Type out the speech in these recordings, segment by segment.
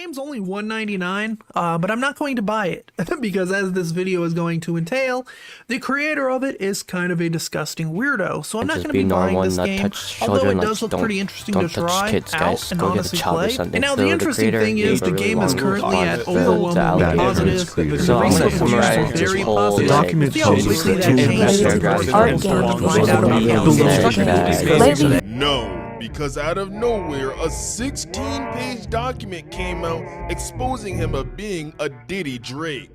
game's only $1.99, but I'm not going to buy it because, as this video is going to entail, the creator of it is kind of a disgusting weirdo. So I'm not going to be buying this game, although it does look pretty interesting to try out and honestly play. And now the interesting thing is the game is currently at overwhelmingly positive. The recent reviews are very positive. Document Obviously that changed. No, because out of nowhere, a 16-page document came out exposing him of being a Diddy Drake.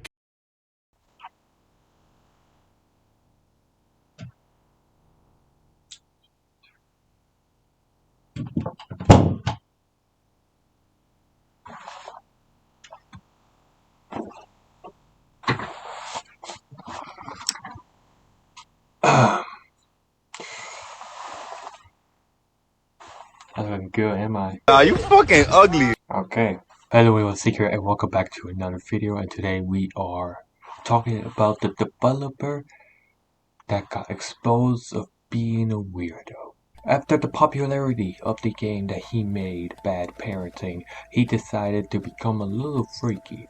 I'm good, am I? You fucking ugly. Okay. Hello, it was Secret, and welcome back to another video. And today we are talking about the developer that got exposed of being a weirdo. After the popularity of the game that he made, Bad Parenting, he decided to become a little freaky.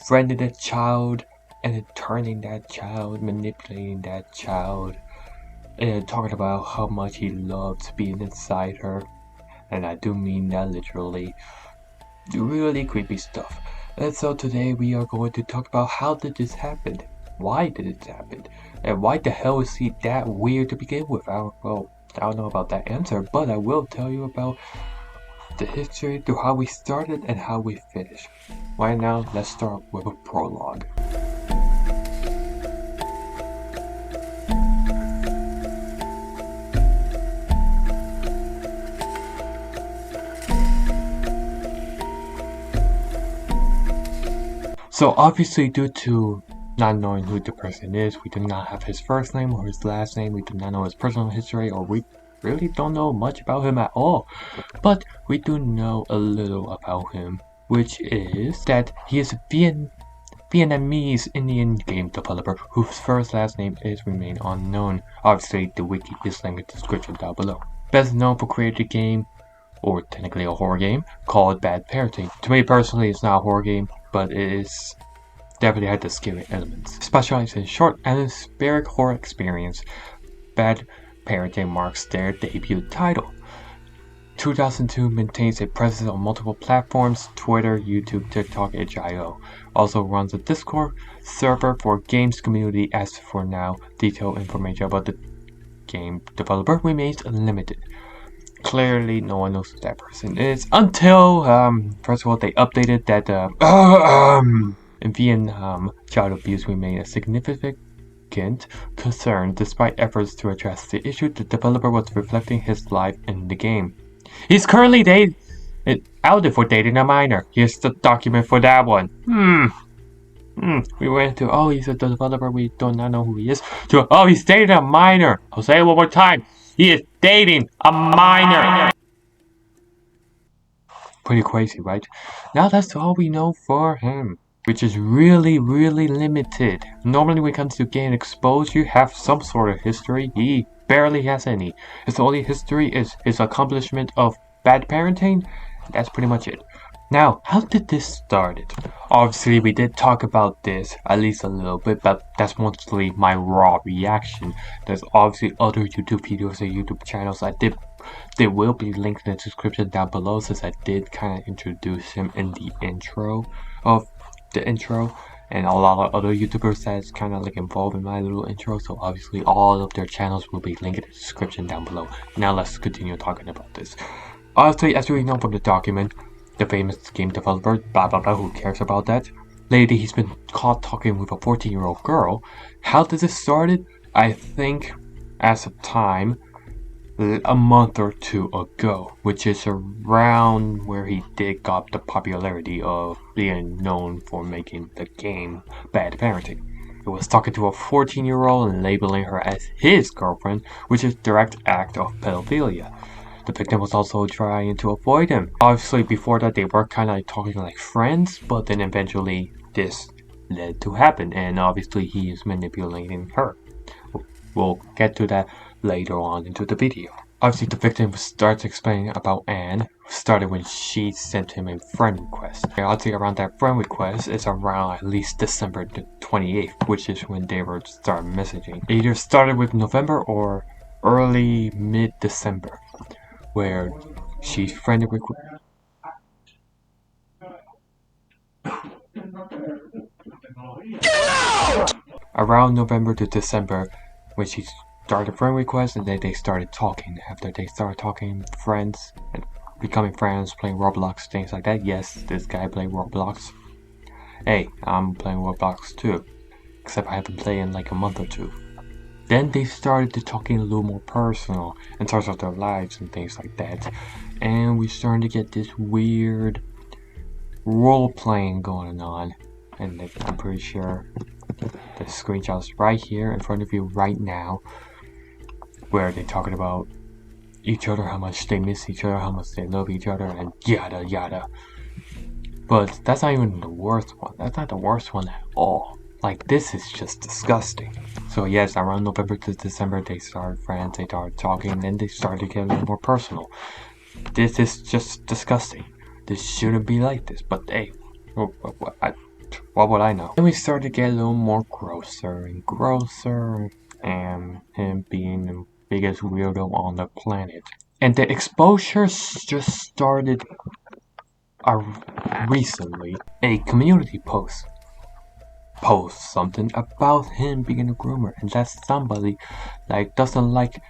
Friended a child, and then turning that child, manipulating that child, and talking about how much he loved being inside her. And I do mean that literally. Really creepy stuff. And so today we are going to talk about how did this happen? Why did it happen? And why the hell is he that weird to begin with? I don't know about that answer, but I will tell you about the history through how we started and how we finished. Right now, let's start with a prologue. So obviously, due to not knowing who the person is, we do not have his first name or his last name, we do not know his personal history, or we really don't know much about him at all. But we do know a little about him, which is that he is a Vietnamese Indian game developer whose last name is remain unknown. Obviously, the wiki is linked in the description down below. Best known for creating a game, or technically a horror game, called Bad Parenting. To me personally, it's not a horror game, but it is definitely had the scary elements. Specialized in short atmospheric horror experience, Bad Parenting marks their debut title. 2002 maintains a presence on multiple platforms, Twitter, YouTube, TikTok, itch.io. Also runs a Discord server for games community. As for now, detailed information about the game developer remains limited. Clearly, no one knows who that person is until, first of all, they updated that, in Vietnam, child abuse remained a significant concern. Despite efforts to address the issue, the developer was reflecting his life in the game. He's currently outed for dating a minor. Here's the document for that one. We went to, oh, he's a developer, we do not know who he is, to, oh, he's dating a minor. I'll say it one more time. He is dating a minor. Pretty crazy, right? Now that's all we know for him, which is really, really limited. Normally when it comes to getting exposed, you have some sort of history. He barely has any. His only history is his accomplishment of bad parenting. That's pretty much it. Now, how did this start? Obviously, we did talk about this at least a little bit, but that's mostly my raw reaction. There's obviously other YouTube videos and YouTube channels they will be linked in the description down below, since I did kind of introduce him in the intro, and a lot of other YouTubers that's kind of like involved in my little intro, so obviously all of their channels will be linked in the description down below. Now let's continue talking about this. Obviously, as we know from the document, the famous game developer, blah blah blah, who cares about that? Lately, he's been caught talking with a 14-year-old girl. How did this started? I think, as of time, a month or two ago, which is around where he did got the popularity of being known for making the game Bad Parenting. He was talking to a 14-year-old and labeling her as his girlfriend, which is a direct act of pedophilia. The victim was also trying to avoid him. Obviously, before that, they were kind of like talking like friends, but then eventually this led to happen, and obviously he is manipulating her. We'll get to that later on into the video. Obviously, the victim starts explaining about Anne, started when she sent him a friend request. I'd say around that friend request is around at least December the 28th, which is when they were start messaging. It either started with November or early mid-December, where she friended with... Around November to December, when she started a friend request, and then they started talking. After they started talking, friends, and becoming friends, playing Roblox, things like that. Yes, this guy played Roblox. Hey, I'm playing Roblox too, except I haven't played in like a month or two. Then they started to talking a little more personal in terms of their lives and things like that, and we started to get this weird role playing going on. And I'm pretty sure the screenshot's right here in front of you right now, where they're talking about each other, how much they miss each other, how much they love each other, and yada yada. But that's not even the worst one. That's not the worst one at all. Like, this is just disgusting. So yes, around November to December, they started friends, they started talking, then they started to get a little more personal. This is just disgusting. This shouldn't be like this, but hey, what would I know? Then we started to get a little more grosser and grosser, and him being the biggest weirdo on the planet. And the exposures just started recently. A community post something about him being a groomer, and that's somebody like doesn't like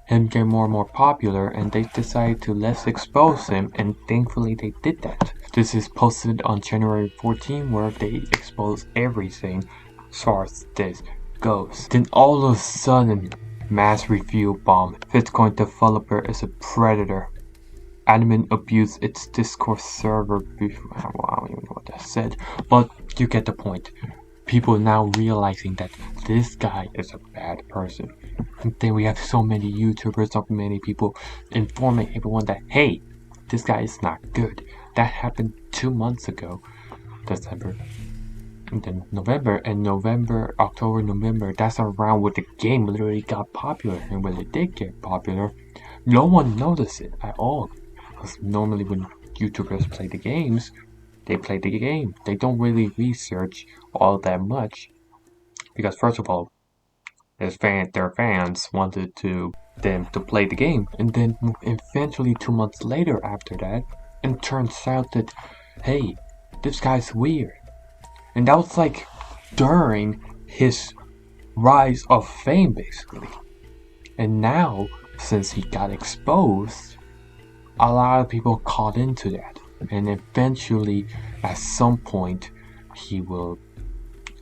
him getting more and more popular, and they decided to let's expose him, and thankfully they did that. This is posted on January 14, where they expose everything as far as this goes. Then all of a sudden, mass review bomb. Bitcoin developer is a predator. Admin abused its Discord server before. Well, I don't even know what that said, but you get the point. People now realizing that this guy is a bad person. And then we have so many YouTubers, so many people informing everyone that, hey, this guy is not good. That happened 2 months ago, December, and then November, October, November. That's around when the game literally got popular. And when it did get popular, no one noticed it at all. Because normally when YouTubers play the games, they play the game. They don't really research all that much. Because first of all, their fans wanted them to play the game. And then eventually 2 months later after that, it turns out that, hey, this guy's weird. And that was like during his rise of fame, basically. And now, since he got exposed, a lot of people caught into that. And eventually, at some point, he will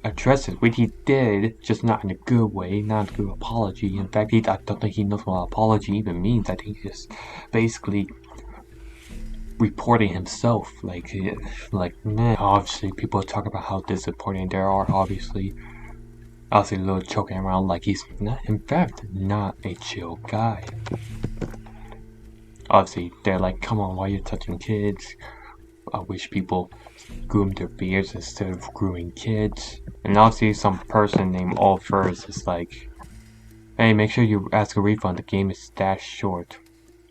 address it, which he did, just not in a good way, not a good apology. In fact, I don't think he knows what apology even means. I think he's just basically reporting himself, like meh. Obviously, people talk about how disappointing they are. Obviously, a little joking around like he's not, in fact, not a chill guy. Obviously, they're like, come on, why are you touching kids? I wish people groom their beards instead of grooming kids. And obviously, some person named All First is like, hey, make sure you ask a refund. The game is that short.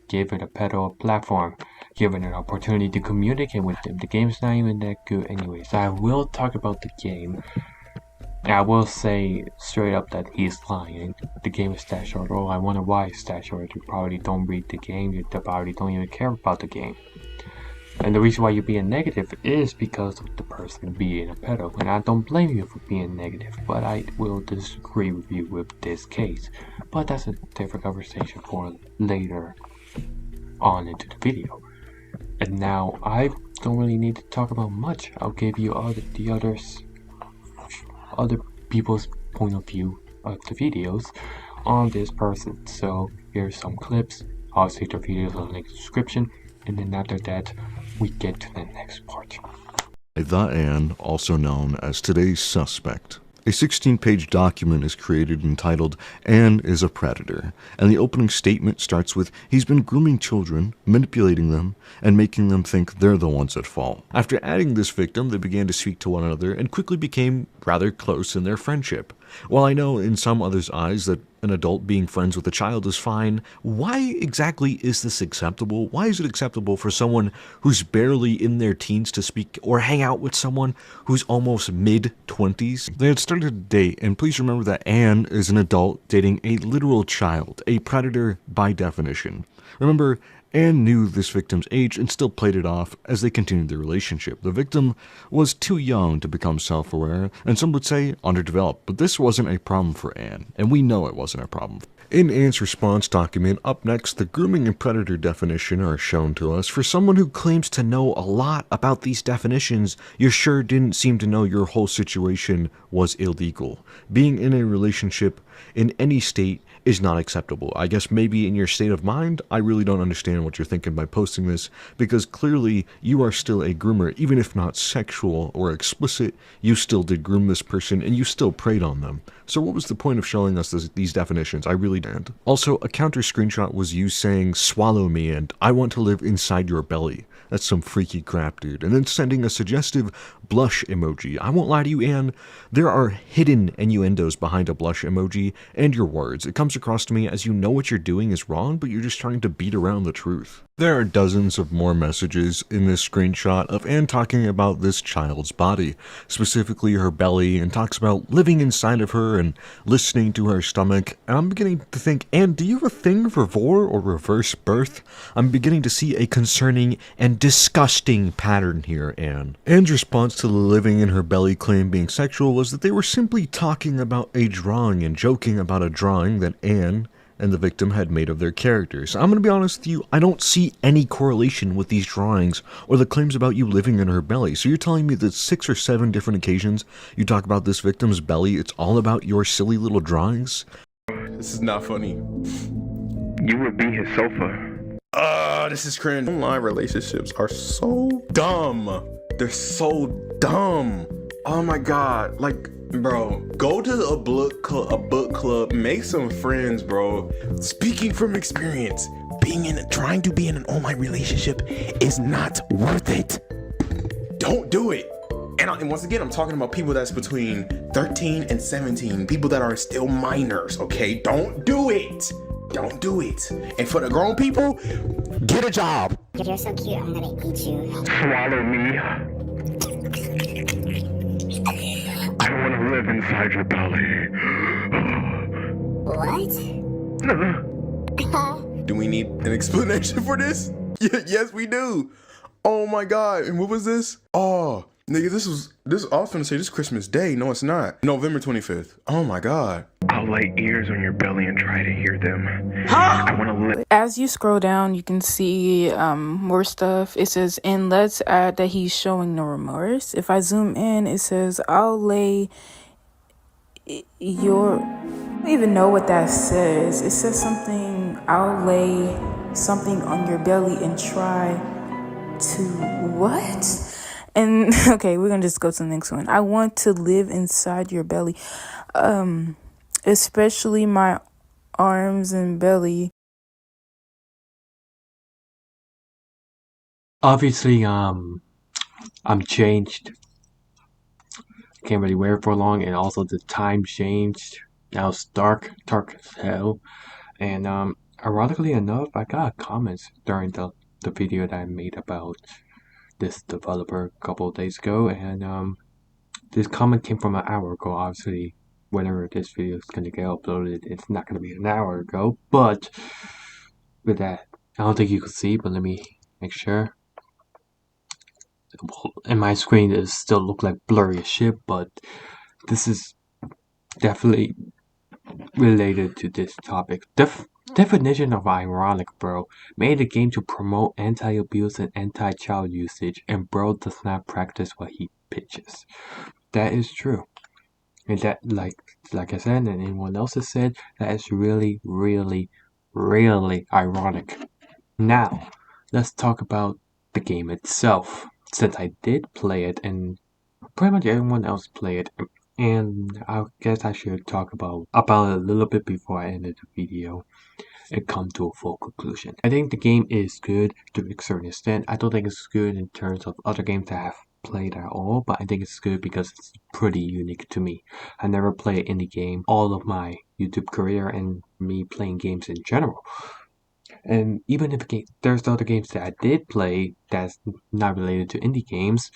Give it a pedal platform. Give it an opportunity to communicate with them. The game's not even that good anyways. I will talk about the game. And I will say straight up that he's lying. The game is that short. Oh, I wonder why it's that short. You probably don't read the game. You probably don't even care about the game. And the reason why you're being negative is because of the person being a pedo. And I don't blame you for being negative, but I will disagree with you with this case. But that's a different conversation for later on into the video. And now I don't really need to talk about much. I'll give you other people's point of view of the videos on this person. So here's some clips. Obviously the videos are in the description, and then after that we get to the next part. The Anne, also known as today's suspect. A 16-page document is created entitled Anne is a Predator, and the opening statement starts with, he's been grooming children, manipulating them, and making them think they're the ones at fault. After adding this victim, they began to speak to one another and quickly became rather close in their friendship. While I know in some others' eyes that an adult being friends with a child is fine. Why exactly is this acceptable? Why is it acceptable for someone who's barely in their teens to speak or hang out with someone who's almost mid-20s? They had started a date, and please remember that Anne is an adult dating a literal child, a predator by definition. Remember, Anne knew this victim's age and still played it off as they continued their relationship. The victim was too young to become self-aware, and some would say underdeveloped, but this wasn't a problem for Anne, and we know it wasn't a problem. In Anne's response document, up next, the grooming and predator definition are shown to us. For someone who claims to know a lot about these definitions, you sure didn't seem to know your whole situation was illegal. Being in a relationship in any state is not acceptable. I guess maybe in your state of mind, I really don't understand what you're thinking by posting this, because clearly you are still a groomer. Even if not sexual or explicit, you still did groom this person and you still preyed on them. So what was the point of showing us these definitions? I really didn't. Also, a counter screenshot was you saying, "Swallow me," and "I want to live inside your belly." That's some freaky crap, dude. And then sending a suggestive blush emoji. I won't lie to you, Anne, there are hidden innuendos behind a blush emoji and your words. It comes across to me as you know what you're doing is wrong, but you're just trying to beat around the truth. There are dozens of more messages in this screenshot of Anne talking about this child's body, specifically her belly, and talks about living inside of her and listening to her stomach. And I'm beginning to think, Anne, do you have a thing for vor or reverse birth? I'm beginning to see a concerning and disgusting pattern here, Anne. Anne's response to the living in her belly claim being sexual was that they were simply talking about a drawing and joking about a drawing that Anne and the victim had made of their characters. I'm going to be honest with you, I don't see any correlation with these drawings or the claims about you living in her belly. So you're telling me that 6 or 7 different occasions you talk about this victim's belly, it's all about your silly little drawings? This is not funny. You would be his sofa. This is cringe. Online relationships are so dumb. They're so dumb. Oh my god. Like, bro, go to a book club, make some friends, bro. Speaking from experience, trying to be in an online relationship is not worth it. Don't do it. And once again, I'm talking about people that's between 13 and 17, people that are still minors, okay? Don't do it. Don't do it. And for the grown people, get a job. You're so cute, I'm gonna eat you. Swallow me. I want to live inside your belly. What? Do we need an explanation for this? Yes, we do. Oh my god. And what was this? Oh, nigga, I was finna say this Christmas Day. No, it's not. November 25th. Oh my god. I'll lay ears on your belly and try to hear them. I want to live. As you scroll down, you can see more stuff. It says, and let's add that he's showing no remorse. If I zoom in, it says, I'll lay your... I don't even know what that says. It says something, I'll lay something on your belly and try to... What? And, okay, we're gonna just go to the next one. I want to live inside your belly. Especially my arms and belly. Obviously, I'm changed. Can't really wear it for long, and also the time changed. Now it's dark as hell. And ironically enough, I got comments during the video that I made about this developer a couple of days ago, and this comment came from an hour ago. Obviously, whenever this video is going to get uploaded, it's not going to be an hour ago, but with that, I don't think you can see, but let me make sure. And my screen is still look like blurry as shit, but this is definitely related to this topic. Definition of ironic, bro. Made a game to promote anti-abuse and anti-child usage, and bro does not practice what he pitches. That is true. And that, like I said, and anyone else has said, that is really, really, really ironic. Now, let's talk about the game itself. Since I did play it, and pretty much everyone else played it, and I guess I should talk about it a little bit before I ended the video and come to a full conclusion. I think the game is good to a certain extent. I don't think it's good in terms of other games that have played at all, but I think it's good because it's pretty unique to me. I never played indie game all of my YouTube career and me playing games in general. And even if there's other games that I did play that's not related to indie games,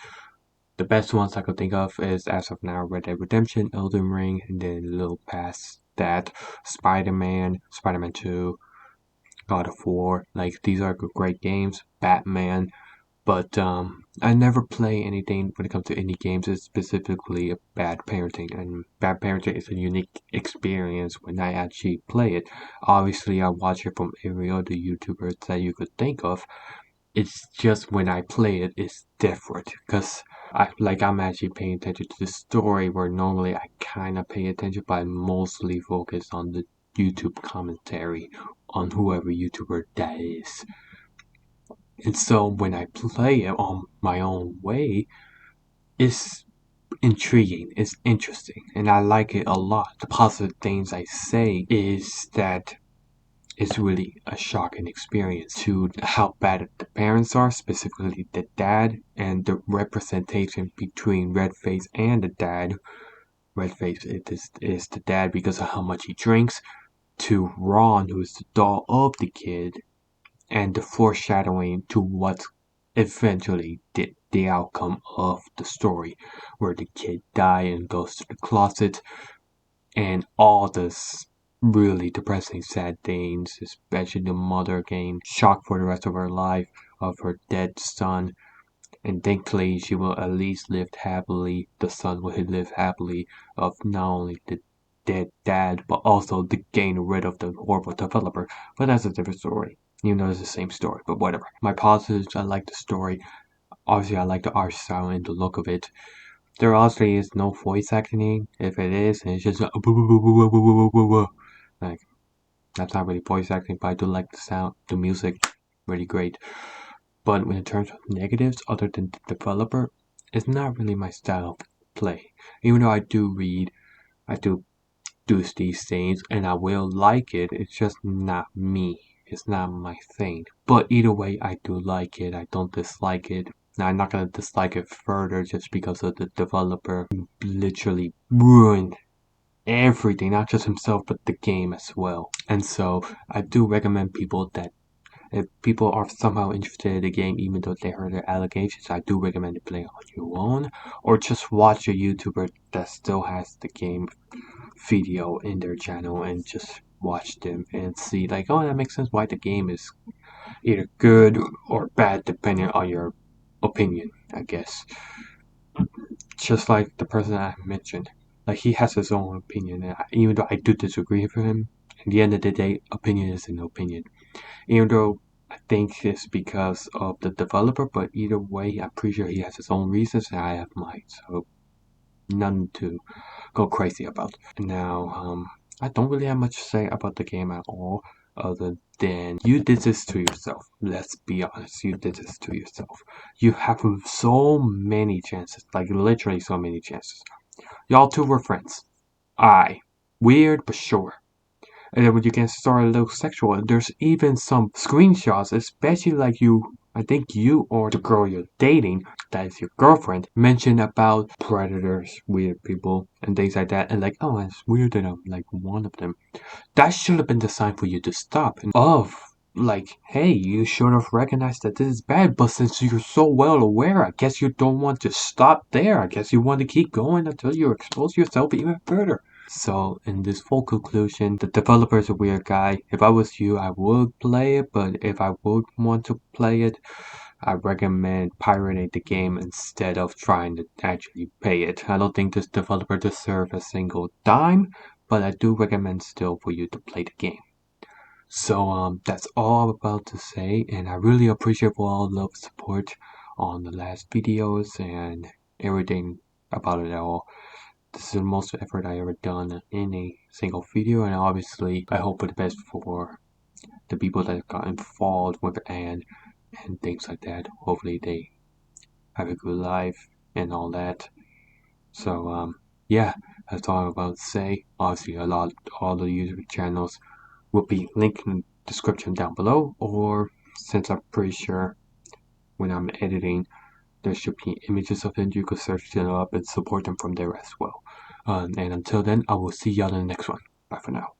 the best ones I could think of is, as of now, Red Dead Redemption, Elden Ring, and then a little past that, Spider-Man, Spider-Man 2, God of War. Like, these are great games. Batman. But I never play anything when it comes to indie games. It's specifically a Bad Parenting, and Bad Parenting is a unique experience when I actually play it. Obviously, I watch it from every other YouTuber that you could think of. It's just when I play it, it's different because I'm actually paying attention to the story where normally I kind of pay attention, but I mostly focus on the YouTube commentary on whoever YouTuber that is. And so when I play it on my own way, it's intriguing, it's interesting, and I like it a lot. The positive things I say is that it's really a shocking experience to how bad the parents are, specifically the dad, and the representation between Redface and the dad. Redface is the dad because of how much he drinks, to Ron, who is the doll of the kid, and the foreshadowing to what eventually the outcome of the story, where the kid dies and goes to the closet, and all this really depressing, sad things, especially the mother getting shocked for the rest of her life of her dead son. And thankfully, she will at least live happily. The son will live happily of not only the dead dad, but also the getting rid of the horrible developer. But that's a different story. Even though it's the same story, but whatever. My positives, I like the story. Obviously, I like the art style and the look of it. There obviously is no voice acting. If it is, and it's just like, like, that's not really voice acting, but I do like the sound, the music, really great. But in terms of negatives, other than the developer, it's not really my style of play. Even though I do read, I do these things, and I will like it, it's just not me. It's not my thing. But either way, I do like it. I don't dislike it. Now, I'm not gonna dislike it further just because of the developer literally ruined everything, not just himself, but the game as well. And so, I do recommend people that if people are somehow interested in the game, even though they heard the allegations, I do recommend to play on your own, or just watch a YouTuber that still has the game video in their channel and just watch them and see like, oh, that makes sense why the game is either good or bad depending on your opinion, I guess. Just like the person I mentioned, like he has his own opinion, and even though I do disagree with him, at the end of the day, opinion is an opinion. Even though I think it's because of the developer, but either way, I'm pretty sure he has his own reasons and I have mine, so none to go crazy about. Now, I don't really have much to say about the game at all, other than you did this to yourself. Let's be honest, you did this to yourself. You have so many chances, like literally so many chances. Y'all two were friends. Weird, but sure. And then when you get started a little sexual, there's even some screenshots, especially like I think you or the girl you're dating, that is your girlfriend, mention about predators, weird people, and things like that. And like, oh, it's weird that I'm like one of them. That should have been the sign for you to stop. And like, hey, you should have recognized that this is bad, but since you're so well aware, I guess you don't want to stop there. I guess you want to keep going until you expose yourself even further. So, in this full conclusion, the developer is a weird guy. If I was you, I would play it, but if I would want to play it, I recommend pirating the game instead of trying to actually pay it. I don't think this developer deserves a single dime, but I do recommend still for you to play the game. So, that's all I'm about to say, and I really appreciate for all the love and support on the last videos and everything about it all. This is the most effort I ever done in a single video, and obviously I hope for the best for the people that got involved with and things like that. Hopefully they have a good life and all that. So yeah, that's all I'm about to say. Obviously all the YouTube channels will be linked in the description down below, or since I'm pretty sure when I'm editing There should be images of him. You could search them up and support them from there as well. And until then, I will see y'all in the next one. Bye for now.